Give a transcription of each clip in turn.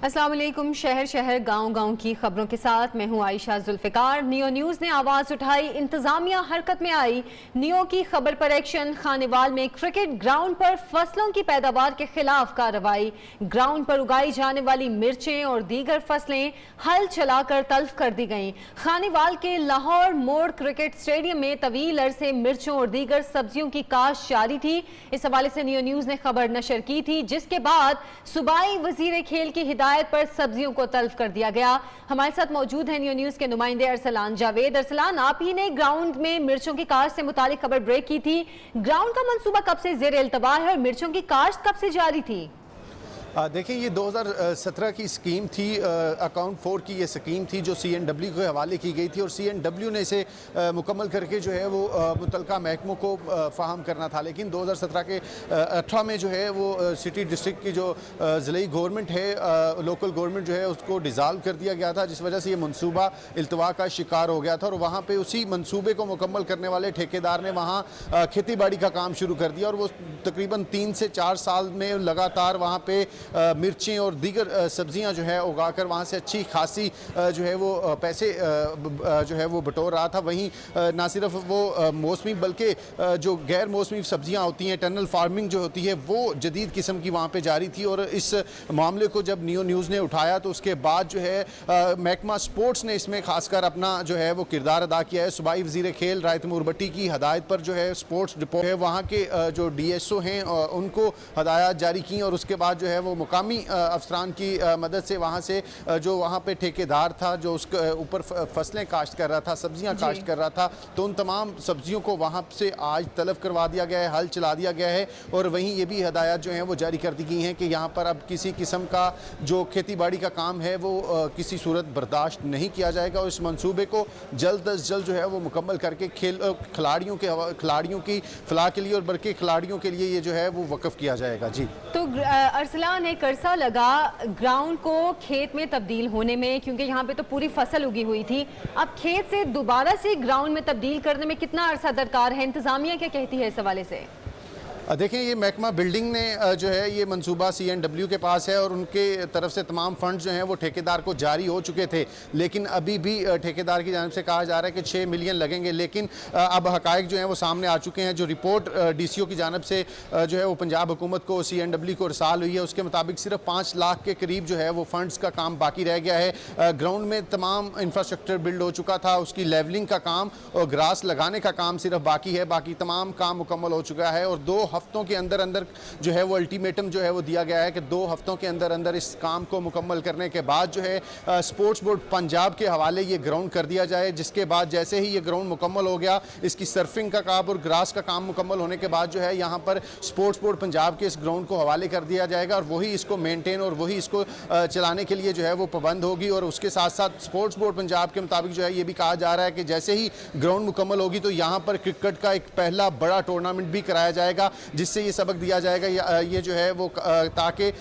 अस्सलाम वालेकुम। शहर शहर गांव गांव की खबरों के साथ मैं हूं आयशा जुल्फिकार। नियो न्यूज़ ने आवाज़ उठाई, इंतजामिया हरकत में आई। नियो की खबर पर एक्शन। खानेवाल में क्रिकेट ग्राउंड पर फसलों की पैदावार के खिलाफ कार्रवाई। ग्राउंड पर उगाई जाने वाली मिर्चें और दीगर फसलें हल चलाकर तल्फ कर दी गईं। खानेवाल के लाहौर मोड़ क्रिकेट स्टेडियम में तवील अरसे मिर्चों और दीगर सब्जियों की काश्त जारी थी। इस हवाले से नियो न्यूज़ ने खबर नशर की थी, जिसके बाद सूबाई वजीर खेल की हिदायत पर सब्जियों को तल्फ कर दिया गया। हमारे साथ मौजूद है नियो न्यूज़ के नुमाइंदे अरसलान जावेद। अरसलान, आप ही ने ग्राउंड में मिर्चों की काश्त से मुतालिक खबर ब्रेक की थी। ग्राउंड का मंसूबा कब से ज़ेर इल्तवा है और मिर्चों की काश्त कब से जारी थी? देखिए, ये 2017 की स्कीम थी, अकाउंट 4 की ये स्कीम थी जो CNW के हवाले की गई थी और CNW ने इसे मुकम्मल करके जो है वो मुतलका महकमों को फ़ाहम करना था। लेकिन 2017 के 18 में जो है वो सिटी डिस्ट्रिक्ट की जो ज़िले गवर्नमेंट है, लोकल गवर्नमेंट जो है उसको डिज़ाल्व कर दिया गया था, जिस वजह से ये मनसूबा इल्तवा का शिकार हो गया था। और वहाँ पर उसी मनसूबे को मुकम्मल करने वाले ठेकेदार ने वहाँ खेती बाड़ी का काम शुरू कर दिया और वो तकरीबन 3 से 4 साल में लगातार वहाँ पर मिर्चें और दीगर सब्जियां जो है उगाकर वहाँ से अच्छी खासी जो है वो पैसे जो है वो बटोर रहा था। वहीं ना सिर्फ वो मौसमी बल्कि जो गैर मौसमी सब्जियां होती हैं, टनल फार्मिंग जो होती है, वो जदीद किस्म की वहाँ पे जारी थी। और इस मामले को जब नियो न्यूज़ ने उठाया तो उसके बाद जो है महकमा स्पोर्ट्स ने इसमें खासकर अपना जो है वो किरदार अदा किया है। सूबाई वज़ीर खेल राय तैमूर भट्टी की हदायत पर जो है स्पोर्ट्स डिपो है, वहाँ के जो DSO हैं उनको हदायत जारी की और उसके बाद जो है वो मुकामी अफसरान की मदद से वहाँ से जो वहाँ पे ठेकेदार था जो उसके ऊपर फसलें काश्त कर रहा था, सब्जियां काश्त कर रहा था, तो उन तमाम सब्जियों को वहाँ से आज तलब करवा दिया गया है, हल चला दिया गया है। और वहीं ये भी हदायत जो हैं वो जारी कर दी गई हैं कि यहाँ पर अब किसी किस्म का जो खेती बाड़ी का काम है वो किसी सूरत बर्दाश्त नहीं किया जाएगा और इस मनसूबे को जल्द अज जल्द जो है वो मुकम्मल करके खिलाड़ियों की फलाह के लिए और बल्कि खिलाड़ियों के लिए ये जो है वो वक़फ़ किया जाएगा। जी, तो अरसलान, एक अरसा लगा ग्राउंड को खेत में तब्दील होने में, क्योंकि यहाँ पे तो पूरी फसल उगी हुई थी। अब खेत से दोबारा से ग्राउंड में तब्दील करने में कितना अरसा दरकार है? इंतजामिया क्या कहती है इस हवाले से? देखें, ये महकमा बिल्डिंग ने जो है ये मंसूबा CNW के पास है और उनके तरफ से तमाम फंड जो हैं वो ठेकेदार को जारी हो चुके थे। लेकिन अभी भी ठेकेदार की जानिब से कहा जा रहा है कि 6 मिलियन लगेंगे। लेकिन अब हकायक जो हैं वो सामने आ चुके हैं। जो रिपोर्ट DCO की जानिब से जो है वो पंजाब हुकूमत को CNW को रसाल हुई है, उसके मुताबिक सिर्फ 5 लाख के करीब जो है वो फंड्स का काम बाकी रह गया है। ग्राउंड में तमाम इंफ्रास्ट्रक्चर बिल्ड हो चुका था, उसकी लेवलिंग का काम और ग्रास लगाने का काम सिर्फ बाकी है। बाकी तमाम काम मुकम्मल हो चुका है और 2 हफ्तों के अंदर अंदर जो है वो अल्टीमेटम जो है वो दिया गया है कि 2 हफ्तों के अंदर अंदर इस काम को मुकम्मल करने के बाद जो है स्पोर्ट्स बोर्ड पंजाब के हवाले ये ग्राउंड कर दिया जाए। जिसके बाद जैसे ही ये ग्राउंड मुकम्मल हो गया, इसकी सर्फिंग का काम और ग्रास का काम मुकम्मल होने के बाद जो है यहाँ पर स्पोर्ट्स बोर्ड पंजाब के इस ग्राउंड को हवाले कर दिया जाएगा और वही इसको मेनटेन और वही इसको चलाने के लिए जो है वो पाबंद होगी। और उसके साथ साथ स्पोर्ट्स बोर्ड पंजाब के मुताबिक जो है ये भी कहा जा रहा है कि जैसे ही ग्राउंड मुकम्मल होगी तो यहाँ पर क्रिकेट का एक पहला बड़ा टूर्नामेंट भी कराया जाएगा, जिससे ये सबक दिया जाएगा ये जो है वो ताकि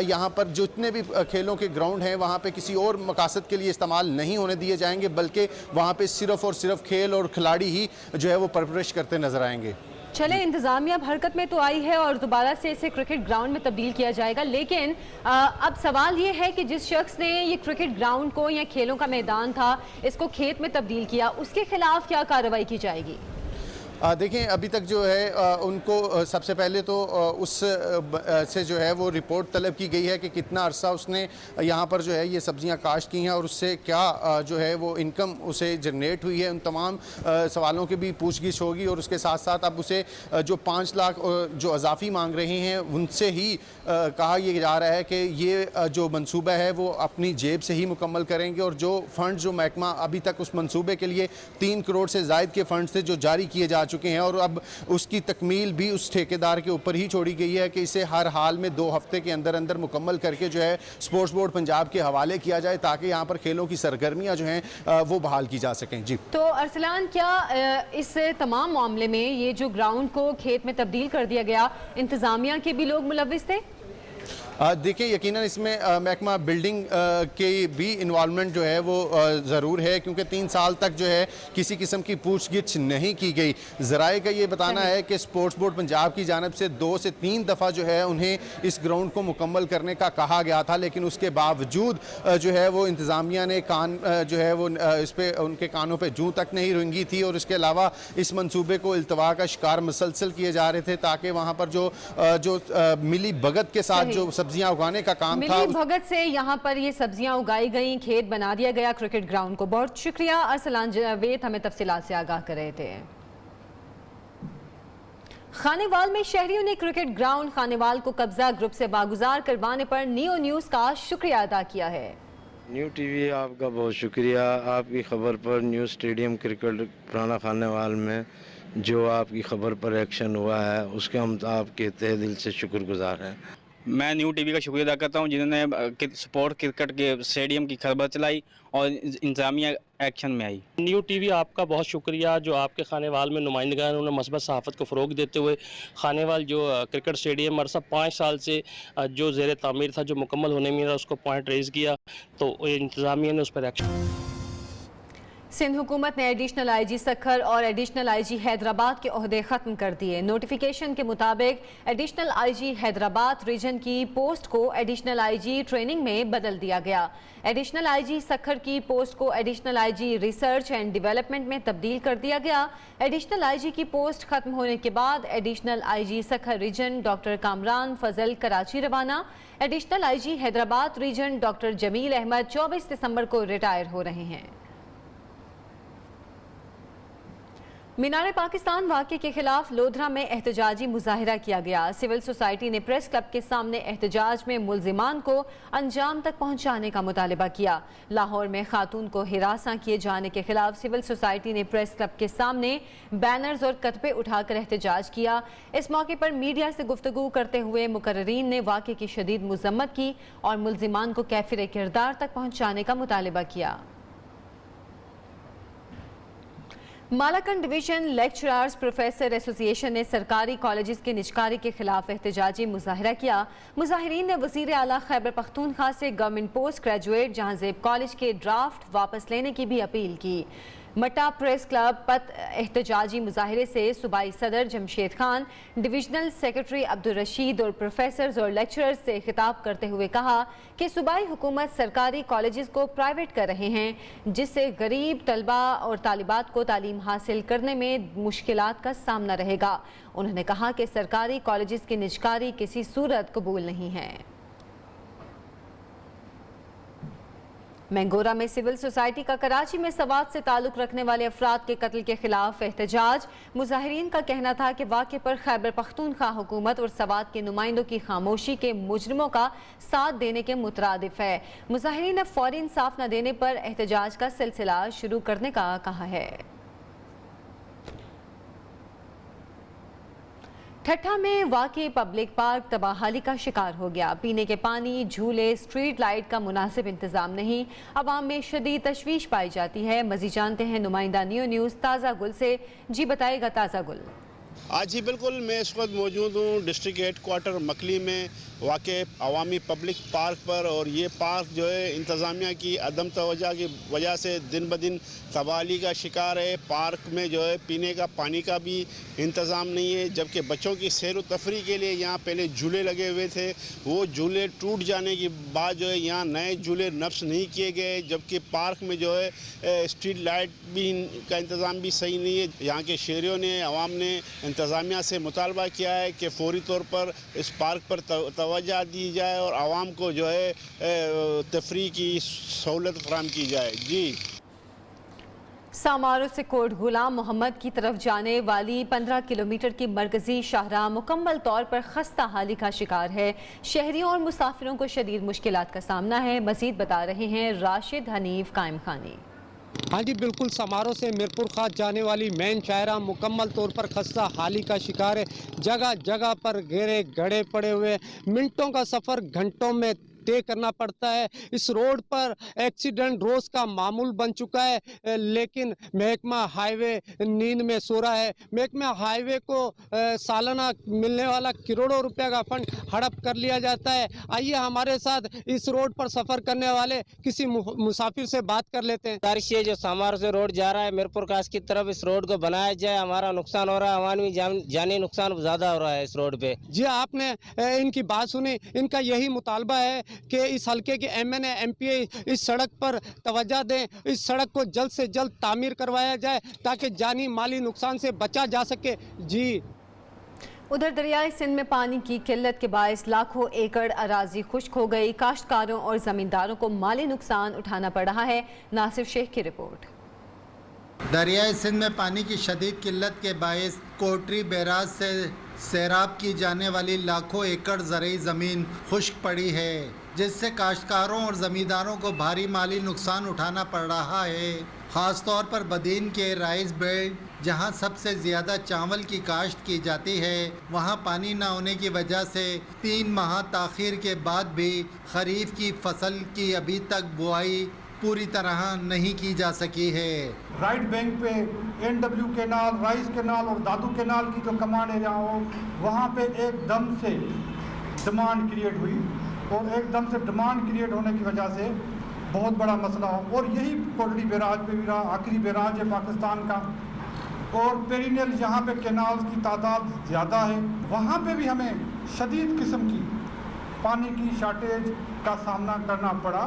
यहाँ पर जितने भी खेलों के ग्राउंड हैं वहाँ पे किसी और मकासद के लिए इस्तेमाल नहीं होने दिए जाएंगे, बल्कि वहाँ पे सिर्फ और सिर्फ खेल और खिलाड़ी ही जो है वो परवरिश करते नजर आएंगे। चले, इंतजामिया अब हरकत में तो आई है और दोबारा से इसे क्रिकेट ग्राउंड में तब्दील किया जाएगा। लेकिन अब सवाल ये है कि जिस शख्स ने ये क्रिकेट ग्राउंड को या खेलों का मैदान था इसको खेत में तब्दील किया, उसके खिलाफ क्या कार्रवाई की जाएगी? देखें, अभी तक जो है उनको सबसे पहले तो उस से जो है वो रिपोर्ट तलब की गई है कि कितना अरसा उसने यहाँ पर जो है ये सब्जियाँ काश्त की हैं और उससे क्या जो है वो इनकम उसे जनरेट हुई है। उन तमाम सवालों की भी पूछगिछ होगी और उसके साथ साथ अब उसे जो 5 लाख जो अजाफी मांग रहे हैं उनसे ही कहा यह जा रहा है कि ये जो मनसूबा है वो अपनी जेब से ही मुकम्मल करेंगे और जो फ़ंड जो महकमा अभी तक उस मनसूबे के लिए 3 करोड़ से ज़ायद के फ़ंड से जो जारी किए जा चुके हैं और अब उसकी तकमील भी उस ठेकेदार के ऊपर ही छोड़ी गई है कि इसे हर हाल में 2 हफ्ते के अंदर अंदर मुकम्मल करके जो है स्पोर्ट्स बोर्ड पंजाब के हवाले किया जाए ताकि यहाँ पर खेलों की सरगर्मियाँ जो हैं वो बहाल की जा सकें। जी, तो अरसलान, क्या इस तमाम मामले में ये जो ग्राउंड को खेत में तब्दील कर दिया गया, इंतजामिया के भी लोग मुलव्विस थे? देखिए यकीनन इसमें महकमा बिल्डिंग के भी इन्वॉल्वमेंट जो है वो ज़रूर है, क्योंकि 3 साल तक जो है किसी किस्म की पूछगिछ नहीं की गई। ज़राए का ये बताना है कि स्पोर्ट्स बोर्ड पंजाब की जानिब से 2 से 3 दफ़ा जो है उन्हें इस ग्राउंड को मुकम्मल करने का कहा गया था, लेकिन उसके बावजूद जो है वो इंतज़ामिया ने कान जो है वो इस पर उनके कानों पर जूं तक नहीं रेंगी थी, और इसके अलावा इस मनसूबे को इल्तवा का शिकार मुसलसल किए जा रहे थे ताकि वहाँ पर जो मिली भगत के साथ जो सब्जियां उगाने का काम था, मिली भगत से यहाँ पर ये सब्जियां उगाई गई, खेत बना दिया गया क्रिकेट ग्राउंड को। बहुत शुक्रिया अरसलान जावेद, हमें तफसीलात से आगाह कर रहे थे। खानेवाल में शहरियों ने क्रिकेट ग्राउंड खानेवाल को कब्जा ग्रुप से बागुजार करवाने पर नियो न्यूज़ का शुक्रिया अदा किया है। न्यू टीवी आपका बहुत शुक्रिया। आपकी खबर पर न्यू स्टेडियम क्रिकेट पुराना खानेवाल में जो आपकी खबर पर एक्शन हुआ है उसके हम आपके तहे दिल से शुक्रगुजार हैं। मैं न्यू टीवी का शुक्रिया अदा करता हूँ जिन्होंने स्पोर्ट क्रिकेट के स्टेडियम की खबर चलाई और इंतजामिया एक्शन में आई। न्यू टीवी आपका बहुत शुक्रिया, जो आपके खानेवाल में नुमाइंदगा हैं, उन्होंने मस्बत सहाफ़त को फ़रोग देते हुए खानेवाल जो क्रिकेट स्टेडियम और सब 5 साल से जो ज़ेर तामीर था, जो मुकम्मल होने में था, उसको पॉइंट रेज़ किया, तो इंतज़ामिया ने उस पर एक्शन। सिंध हुकूमत ने एडिशनल आईजी सखर और एडिशनल आईजी हैदराबाद के ओहदे ख़त्म कर दिए। नोटिफिकेशन के मुताबिक एडिशनल आईजी हैदराबाद रीजन की पोस्ट को एडिशनल आईजी ट्रेनिंग में बदल दिया गया। एडिशनल आईजी सखर की पोस्ट को additional IG research and development में तब्दील कर दिया गया। एडिशनल आईजी की पोस्ट खत्म होने के बाद additional IG Sukkur region doctor Kamran Fazal Karachi रवाना। Additional IG Hyderabad region doctor Jamil Ahmed 24 दिसंबर को रिटायर हो रहे हैं। मीनार पाकिस्तान वाक़े के खिलाफ लोधरा में एहतजाजी मुजाहिरा किया गया। सिविल सोसाइटी ने प्रेस क्लब के सामने एहतजाज में मुल्जिमान को अंजाम तक पहुंचाने का मुतालबा किया। लाहौर में खातून को हिरासा किए जाने के खिलाफ सिविल सोसाइटी ने प्रेस क्लब के सामने बैनर्स और कतबे उठाकर एहतजाज किया। इस मौके पर मीडिया से गुफ्तगू करते हुए मुकर्रीन ने वाक़े की शदीद मजम्मत की और मुल्जिमान को कैफिर किरदार तक पहुँचाने का मुतालबा किया। Malakand division lecturers professor association ने सरकारी कॉलेजेस के निजकारी के खिलाफ एहतजाजी मुजाहिरा किया। मुजाहिरीन ने वज़ीर आला खैबर पख्तूनख्वा से government post graduate Jahanzeb college के ड्राफ्ट वापस लेने की भी अपील की। मटा प्रेस क्लब पर एहतजाजी मुजाहिरे से सूबाई सदर जमशेद खान, डिविजनल सेक्रेटरी अब्दुल रशीद और प्रोफेसर्स और लेक्चरर्स से खिताब करते हुए कहा कि सूबाई हुकूमत सरकारी कॉलेजेस को प्राइवेट कर रहे हैं, जिससे गरीब तलबा और तालिबात को तालीम हासिल करने में मुश्किलात का सामना रहेगा। उन्होंने कहा कि सरकारी कॉलेजेस की निजकारी किसी सूरत कबूल नहीं है। मैंगोरा में सिविल सोसाइटी का कराची में सवात से ताल्लुक रखने वाले अफराद के कत्ल के खिलाफ एहतजाज। मुजाहिरीन का कहना था कि वाक़े पर खैबर पख्तूनख्वा हुकूमत और सवात के नुमाइंदों की खामोशी के मुजरिमों का साथ देने के मुतरादिफ है। मुजाहिरीन ने फौरी इंसाफ न देने पर एहतजाज का सिलसिला शुरू करने का कहा है। ठट्ठा में वाक़ई पब्लिक पार्क तबाहाली का शिकार हो गया। पीने के पानी, झूले, स्ट्रीट लाइट का मुनासिब इंतजाम नहीं, अवाम में शदीद तशवीश पाई जाती है। मज़ीद जानते हैं नुमाइंदा नियो न्यूज़ ताज़ा गुल से। जी बताएगा ताज़ा गुल। आज ही बिल्कुल मैं इस वक्त मौजूद हूँ डिस्ट्रिक्ट हेडक्वार्टर मकली में वाक़े अवामी पब्लिक पार्क पर, और ये पार्क जो है इंतज़ामिया की अदम तवज्जो की वजह से दिन ब दिन तबाही का शिकार है। पार्क में जो है पीने का पानी का भी इंतज़ाम नहीं है, जबकि बच्चों की सैर व तफरी के लिए यहाँ पहले झूले लगे हुए थे, वो झूले टूट जाने के बाद जो है यहाँ नए झूले नफ्स नहीं किए गए, जबकि पार्क में जो है स्ट्रीट लाइट भी का इंतज़ाम भी सही नहीं है। यहाँ के शहरियों ने, अवाम ने इंतज़ामिया से मुतालबा किया है कि फौरी तौर पर इस पार्क पर तवज्जो दी जाए और आवाम को जो है तफरी की सहूलत फराहम की जाए। जी। सामारो से कोट गुलाम मोहम्मद की तरफ जाने वाली 15 किलोमीटर की मरकजी शाहराह मुकम्मल तौर पर खस्ता हाली का शिकार है। शहरियों और मुसाफिरों को शदीद मुश्किलात का सामना है। मजीद बता रहे हैं राशिद हनीफ कायम खानी। हाँ जी बिल्कुल, समारोह से मीरपुर खास जाने वाली मेन शाहराह मुकम्मल तौर पर खस्ता हाली का शिकार है। जगह जगह पर घेरे गड़े पड़े हुए, मिनटों का सफ़र घंटों में तय करना पड़ता है। इस रोड पर एक्सीडेंट रोज का मामूल बन चुका है, लेकिन महकमा हाईवे नींद में सो रहा है। महकमा हाईवे को सालाना मिलने वाला करोड़ों रुपए का फंड हड़प कर लिया जाता है। आइए हमारे साथ इस रोड पर सफर करने वाले किसी मुसाफिर से बात कर लेते हैं। गुजारिश है जो समार से रोड जा रहा है मीरपुर काश की तरफ, इस रोड को बनाया जाए। हमारा नुकसान हो रहा है, अवामी जानी नुकसान ज्यादा हो रहा है इस रोड पे। जी आपने इनकी बात सुनी, इनका यही मुतालबा है कि इस हल्के के MNA MPA इस सड़क पर तवज्जो दें, इस सड़क को जल्द से जल्द तामीर करवाया जाए ताकि जानी माली नुकसान से बचा जा सके। जी उधर दरियाई सिंध में पानी की किल्लत के बायस लाखों एकड़ अराजी खुश्क हो गई। काश्तकारों और जमींदारों को माली नुकसान उठाना पड़ रहा है। नासिर शेख की रिपोर्ट। दरियाई सिंध में पानी की शदीद किल्लत के बायस कोटरी बैराज से सैराब की जाने वाली लाखों एकड़ ज़रई ज़मीन खुश्क पड़ी है, जिससे काश्तकारों और ज़मींदारों को भारी माली नुकसान उठाना पड़ रहा है। ख़ास तौर पर बदीन के राइस बेल्ट, जहां सबसे ज़्यादा चावल की काश्त की जाती है, वहां पानी न होने की वजह से 3 माह ताख़ीर के बाद भी खरीफ की फसल की अभी तक बुआई पूरी तरह नहीं की जा सकी है। राइट बैंक पे NW कैनाल, राइस कैनाल और दादू कैनाल की जो कमांड एरिया हो, वहाँ पे एकदम से डिमांड क्रिएट हुई और एकदम से डिमांड क्रिएट होने की वजह से बहुत बड़ा मसला हो। और यही कोटड़ी बैराज पे भी रहा, आखिरी बैराज है पाकिस्तान का। और पेरिनियल जहाँ पे कैनाल्स की तादाद ज़्यादा है, वहाँ पे भी हमें शदीद किस्म की पानी की शार्टेज का सामना करना पड़ा।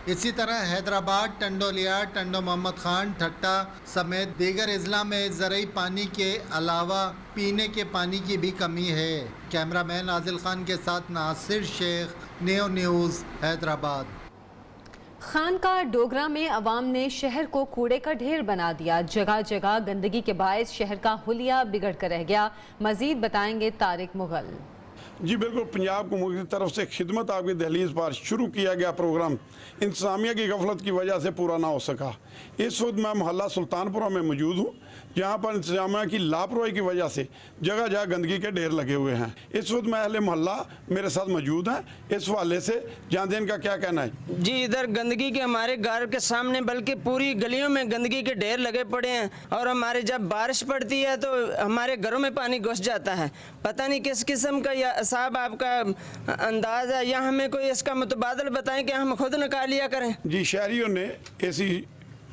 इसी तरह हैदराबाद, टंडोलिया, टंडो मोहम्मद खान, ठट्टा समेत दीगर अजला में ज़रई पानी के अलावा पीने के पानी की भी कमी है। कैमरामैन आदिल खान के साथ नासिर शेख, नियो न्यूज़, हैदराबाद। खानका डोगरा में अवाम ने शहर को कूड़े का ढेर बना दिया। जगह जगह गंदगी के बायस शहर का हुलिया बिगड़ कर रह गया। मजीद बताएंगे तारिक मुगल। जी बिल्कुल, पंजाब हुकूमत की तरफ से खिदमत आपकी दहलीज पर शुरू किया गया प्रोग्राम इंतजामिया की गफलत की वजह से पूरा ना हो सका। इस वक्त मैं मोहल्ला सुल्तानपुरा में मौजूद हूँ, जहाँ पर इंतजामिया की लापरवाही की वजह से जगह जगह गंदगी के ढेर लगे हुए हैं। इस वक्त मैं अहले मोहल्ला मेरे साथ मौजूद हैं, इस हवाले से जानते हैं इनका क्या कहना है। जी इधर गंदगी के हमारे घर के सामने बल्कि पूरी गलियों में गंदगी के ढेर लगे पड़े हैं और हमारे जब बारिश पड़ती है तो हमारे घरों में पानी घुस जाता है। पता नहीं किस किस्म का या साहब आपका अंदाज है, या हमें कोई इसका मुतबादल बताएं कि हम खुद निकाल लिया करें। जी शहरियों ने AC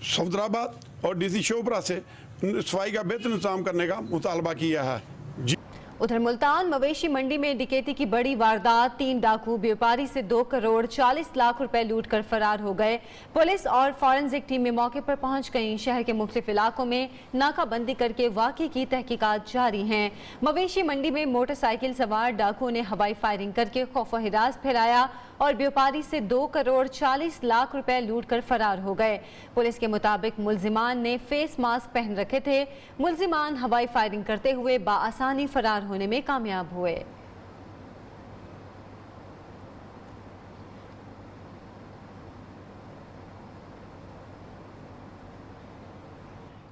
सफदराबाद और DC शोपरा से सफाई का बेहतर इंतजाम करने का मुतालबा किया है। जी उधर मुल्तान मवेशी मंडी में डकैती की बड़ी वारदात। 3 डाकू व्यापारी से 2 करोड़ 40 लाख रुपए लूट कर फरार हो गए। पुलिस और फॉरेंसिक टीमें मौके पर पहुंच गईं। शहर के मुख्तलिफ इलाकों में नाकाबंदी करके वाक़े की तहकीकात जारी हैं। मवेशी मंडी में मोटरसाइकिल सवार डाकुओं ने हवाई फायरिंग करके खौफ व हिरास फैलाया और व्यापारी से 2 करोड़ 40 लाख रुपए लूट कर फरार हो गए। पुलिस के मुताबिक मुलजिमान ने फेस मास्क पहन रखे थे। मुलजिमान हवाई फायरिंग करते हुए बाआसानी फरार होने में कामयाब हुए।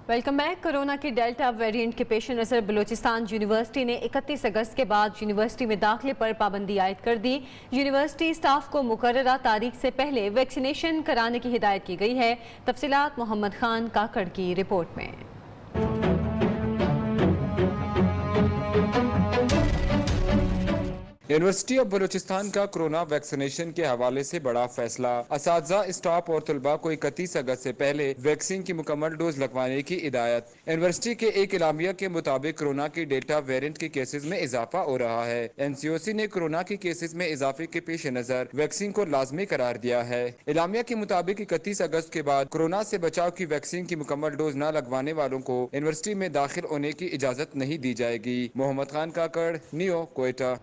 Welcome back. कोरोना के डेल्टा वेरिएंट के पेश नज़र बलूचिस्तान यूनिवर्सिटी ने 31 अगस्त के बाद यूनिवर्सिटी में दाखिले पर पाबंदी आयद कर दी। यूनिवर्सिटी स्टाफ को मुकर्ररा तारीख से पहले वैक्सीनेशन कराने की हिदायत की गई है। तफसीलात मोहम्मद खान काकड़ की रिपोर्ट में। यूनिवर्सिटी ऑफ बलूचिस्तान का कोरोना वैक्सीनेशन के हवाले से बड़ा फैसला। असातिज़ा, स्टाफ और तलबा को 31 अगस्त से पहले वैक्सीन की मुकम्मल डोज लगवाने की हिदायत। यूनिवर्सिटी के एक इलामिया के मुताबिक कोरोना की डेल्टा वेरिएंट के केसेस में इजाफा हो रहा है। NCOC ने कोरोना के केसेस में इजाफे के पेश नजर वैक्सीन को लाजमी करार दिया है। इलामिया के मुताबिक 31 अगस्त के बाद कोरोना से बचाव की वैक्सीन की मुकम्मल डोज न लगवाने वालों को यूनिवर्सिटी में दाखिल होने की इजाजत नहीं दी जाएगी। मोहम्मद खान काकड़, नियो, कोयटा।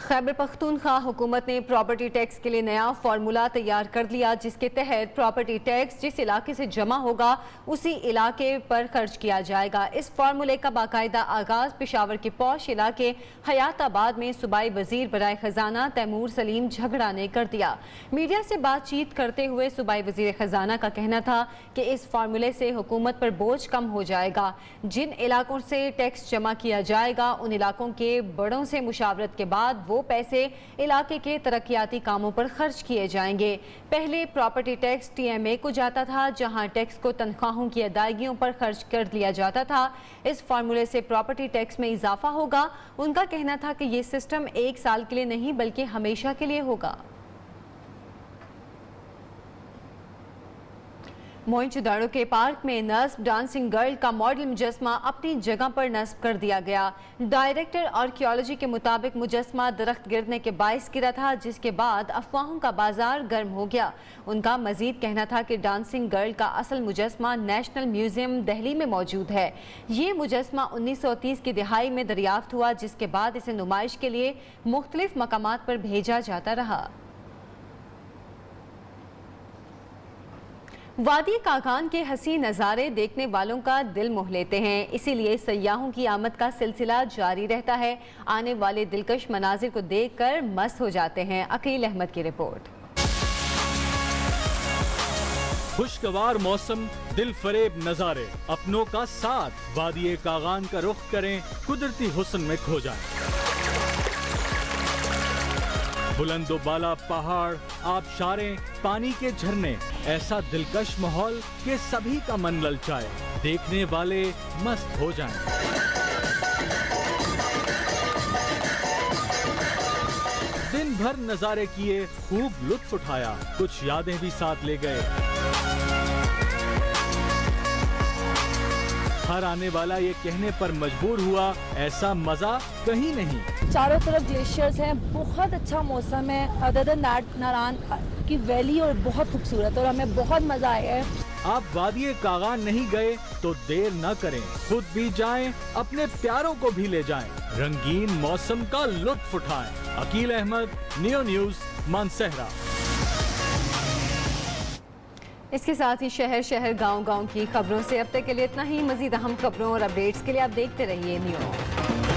खैबर पख्तूनख्वा हुकूमत ने प्रॉपर्टी टैक्स के लिए नया फार्मूला तैयार कर लिया, जिसके तहत प्रॉपर्टी टैक्स जिस इलाके से जमा होगा उसी इलाके पर खर्च किया जाएगा। इस फार्मूले का बाकायदा आगाज पेशावर के पौश इलाके हयाताबाद में सूबाई वजीर बराए खजाना तैमूर सलीम झगड़ा ने कर दिया। मीडिया से बातचीत करते हुए सूबाई वजीर खजाना का कहना था कि इस फार्मूले से हुकूमत पर बोझ कम हो जाएगा। जिन इलाकों से टैक्स जमा किया जाएगा उन इलाकों के बड़ों से मुशावरत के बाद वो पैसे इलाके के तरक्याती कामों पर खर्च किए जाएंगे। पहले प्रॉपर्टी टैक्स TMA को जाता था, जहां टैक्स को तनख्वाहों की अदायगियों पर खर्च कर लिया जाता था। इस फार्मूले से प्रॉपर्टी टैक्स में इजाफा होगा। उनका कहना था कि ये सिस्टम 1 साल के लिए नहीं बल्कि हमेशा के लिए होगा। मोइनचुदाड़ो के पार्क में नस्ब डांसिंग गर्ल का मॉडल मुजस्मा अपनी जगह पर नस्ब कर दिया गया। डायरेक्टर आर्कियोलॉजी के मुताबिक मुजस्मा दरख्त गिरने के बायस गिरा था, जिसके बाद अफवाहों का बाजार गर्म हो गया। उनका मजीद कहना था कि डांसिंग गर्ल का असल मुजस्मा नेशनल म्यूजियम दिल्ली में मौजूद है। ये मुजस्मा 1930 की दिहाई में दरियाफ्त हुआ, जिसके बाद इसे नुमाइश के लिए मुख्तलिफ मकामात पर भेजा जाता रहा। वादी कागान के हसीन नज़ारे देखने वालों का दिल मोह लेते हैं, इसीलिए सयाहों की आमद का सिलसिला जारी रहता है। आने वाले दिलकश मनाजिर को देखकर मस्त हो जाते हैं। अकील अहमद की रिपोर्ट। खुशगवार मौसम, दिल फरेब नज़ारे, अपनों का साथ, वादी कागान का रुख करें, कुदरती हुस्न में खो जाएं। बुलंदो बाला पहाड़, आबशारें, पानी के झरने, ऐसा दिलकश माहौल कि सभी का मन ललचाए, देखने वाले मस्त हो जाएं। दिन भर नजारे किए, खूब लुत्फ उठाया, कुछ यादें भी साथ ले गए। हर आने वाला ये कहने पर मजबूर हुआ, ऐसा मजा कहीं नहीं। चारों तरफ ग्लेशियर्स हैं, बहुत अच्छा मौसम है। अदर देन दैट नारान की वैली और बहुत खूबसूरत और हमें बहुत मजा आया है। आप वादी कागान नहीं गए तो देर न करें, खुद भी जाएं, अपने प्यारों को भी ले जाएं, रंगीन मौसम का लुत्फ उठाएं। Aqeel Ahmed, Neo News, Mansehra. इसके साथ ही शहर शहर गांव गांव की खबरों से अब तक के लिए इतना ही। मजीद अहम खबरों और अपडेट्स के लिए आप देखते रहिए नियो।